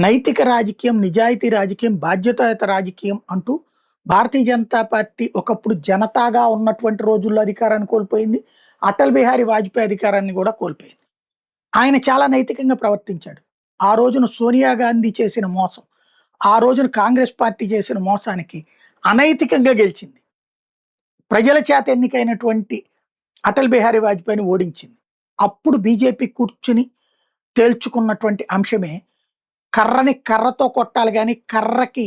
నైతిక రాజకీయం, నిజాయితీ రాజకీయం, బాధ్యతాయుత రాజకీయం అంటూ భారతీయ జనతా పార్టీ ఒకప్పుడు జనతాగా ఉన్నటువంటి రోజుల్లో అధికారాన్ని కోల్పోయింది. అటల్ బిహారీ వాజ్పేయి అధికారాన్ని కూడా కోల్పోయింది. ఆయన చాలా నైతికంగా ప్రవర్తించాడు. ఆ రోజున సోనియా గాంధీ చేసిన మోసం, ఆ రోజున కాంగ్రెస్ పార్టీ చేసిన మోసానికి అనైతికంగా గెలిచింది. ప్రజల చేత ఎన్నికైనటువంటి అటల్ బిహారీ వాజ్పేయిని ఓడించింది. అప్పుడు బీజేపీ కూర్చుని తేల్చుకున్నటువంటి అంశమే కర్రని కర్రతో కొట్టాలి గానీ, కర్రకి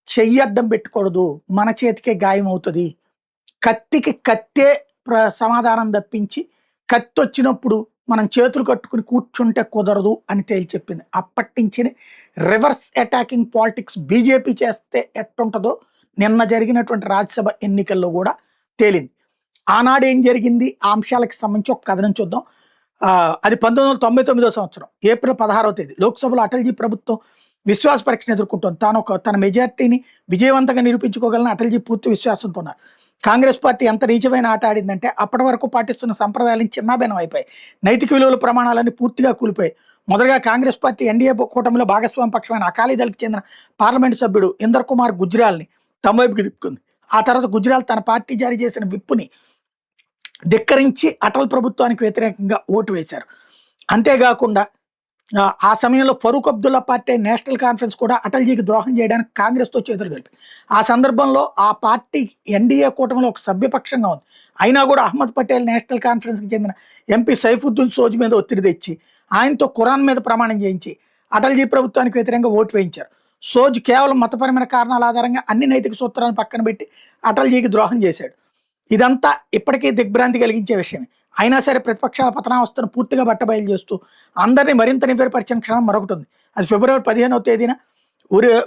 చెయ్యడ్డం పెట్టకూడదు. మన చేతికే గాయమవుతది. కత్తికి కత్తే సమాధానం తప్పించి, కత్తొచ్చినప్పుడు మనం చేతులు కట్టుకుని కూర్చుంటే కుదరదు అని తేల్చెప్పింది. అప్పటినుంచి రివర్స్ అటాకింగ్ పాలిటిక్స్ బీజేపీ చేస్తే ఎట్టుంటదో నిన్న జరిగినటువంటి రాజ్యసభ ఎన్నికల్లో కూడా తేలింది. ఆనాడు ఏం జరిగింది? ఆ అంశాలకు సంబంధించి ఒక కథనం చూద్దాం. అది 1999 సంవత్సరం ఏప్రిల్ 16వ తేదీ లోక్సభలో అటల్జీ ప్రభుత్వం విశ్వాస పరీక్షను ఎదుర్కొంటోంది. తన మెజార్టీని విజయవంతంగా నిరూపించుకోగలని అటల్జీ పూర్తి విశ్వాసంతో ఉన్నారు. కాంగ్రెస్ పార్టీ ఎంత నీచమైన ఆట ఆడిందంటే అప్పటి వరకు పాటిస్తున్న సంప్రదాయాలను చిన్నాభిన్నం అయిపోయాయి. నైతిక విలువల ప్రమాణాలన్నీ పూర్తిగా కూలిపోయాయి. మొదటగా కాంగ్రెస్ పార్టీ ఎన్డీఏ కూటమిలో భాగస్వామ్య పక్షమైన అకాలీదళకు చెందిన పార్లమెంటు సభ్యుడు ఇందర్ కుమార్ గుజ్రాల్ని తమ వైపుకి తిప్పుకుంది. ఆ తర్వాత గుజ్రాల్ తన పార్టీ జారీ చేసిన విప్పుని ధిక్కరించి అటల్ ప్రభుత్వానికి వ్యతిరేకంగా ఓటు వేశారు. అంతేకాకుండా ఆ సమయంలో Farooq Abdullah party national conference కూడా అటల్జీకి ద్రోహం చేయడానికి కాంగ్రెస్తో చేతులు కలిపింది. ఆ సందర్భంలో ఆ పార్టీ ఎన్డీఏ కూటమిలో ఒక సభ్యపక్షంగా ఉంది. అయినా కూడా అహ్మద్ పటేల్ నేషనల్ కాన్ఫరెన్స్కి చెందిన ఎంపీ సైఫుద్దీన్ సోజ్ మీద ఒత్తిడి తెచ్చి ఆయనతో ఖురాన్ మీద ప్రమాణం చేయించి అటల్జీ ప్రభుత్వానికి వ్యతిరేకంగా ఓటు వేయించారు. సోజ్ కేవలం మతపరమైన కారణాల ఆధారంగా అన్ని నైతిక సూత్రాలను పక్కన పెట్టి అటల్జీకి ద్రోహం చేశాడు. ఇదంతా ఇప్పటికీ దిగ్భ్రాంతి కలిగించే విషయమే. అయినా సరే ప్రతిపక్షాల పతనావస్థను పూర్తిగా బట్టబయలు చేస్తూ అందరినీ మరింత నివేరపరిచిన క్షణం మరొకటి ఉంది. అది ఫిబ్రవరి 15వ తేదీన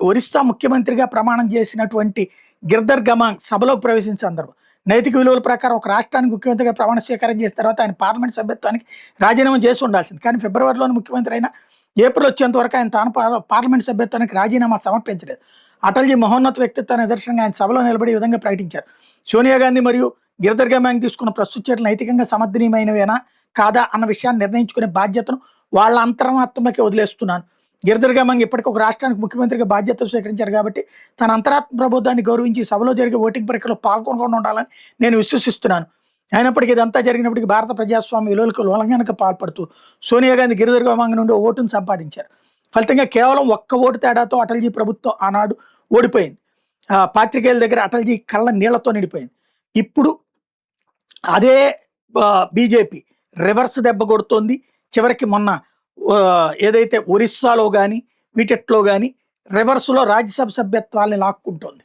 ఒరిస్సా ముఖ్యమంత్రిగా ప్రమాణం చేసినటువంటి గిర్ధర్ గమాంగ్ సభలోకి ప్రవేశించిన సందర్భం. నైతిక విలువల ప్రకారం ఒక రాష్ట్రానికి ముఖ్యమంత్రిగా ప్రమాణ స్వీకారం చేసిన తర్వాత ఆయన పార్లమెంట్ సభ్యత్వానికి రాజీనామా చేసి ఉండాల్సింది. కానీ ఫిబ్రవరిలోని ముఖ్యమంత్రి అయినా ఏప్రిల్ వచ్చేంత వరకు ఆయన తాను పార్లమెంట్ సభ్యత్వానికి రాజీనామా సమర్పించలేదు. అటల్జీ మహోన్నత వ్యక్తిత్వ నిదర్శనంగా ఆయన సభలో నిలబడి ఈ విధంగా ప్రకటించారు. సోనియా గాంధీ మరియు గిర్ధర్ గమాంగ్ తీసుకున్న ప్రస్తుత చర్యలు నైతికంగా సమర్థనీయమైనవేనా కాదా అన్న విషయాన్ని నిర్ణయించుకునే బాధ్యతను వాళ్ళ అంతరాత్మకే వదిలేస్తున్నాను. గిర్ధర్ గమాంగ్ ఇప్పటికీ ఒక రాష్ట్రానికి ముఖ్యమంత్రిగా బాధ్యతలు స్వీకరించారు కాబట్టి తన అంతరాత్మ ప్రబోధాన్ని గౌరవించి సభలో జరిగే ఓటింగ్ ప్రక్రియలో పాల్గొనకుండా ఉండాలని నేను విశ్వసిస్తున్నాను. అయినప్పటికీ ఇదంతా జరిగినప్పటికీ భారత ప్రజాస్వామ్య విలువలకు ఉల్లంఘనకు పాల్పడుతూ సోనియా గాంధీ గిర్ధర్ గమాంగ్ నుండి ఓటును సంపాదించారు. ఫలితంగా కేవలం ఒక్క ఓటు తేడాతో అటల్జీ ప్రభుత్వం ఆనాడు ఓడిపోయింది. పాత్రికేయుల దగ్గర అటల్జీ కళ్ళ నీళ్లతో నిండిపోయింది. ఇప్పుడు అదే బీజేపీ రివర్స్ దెబ్బ కొడుతోంది. చివరికి మొన్న ఏదైతే ఒరిస్సాలో కానీ వీటిట్లో కానీ రివర్స్లో రాజ్యసభ సభ్యత్వాల్ని లాక్కుంటోంది.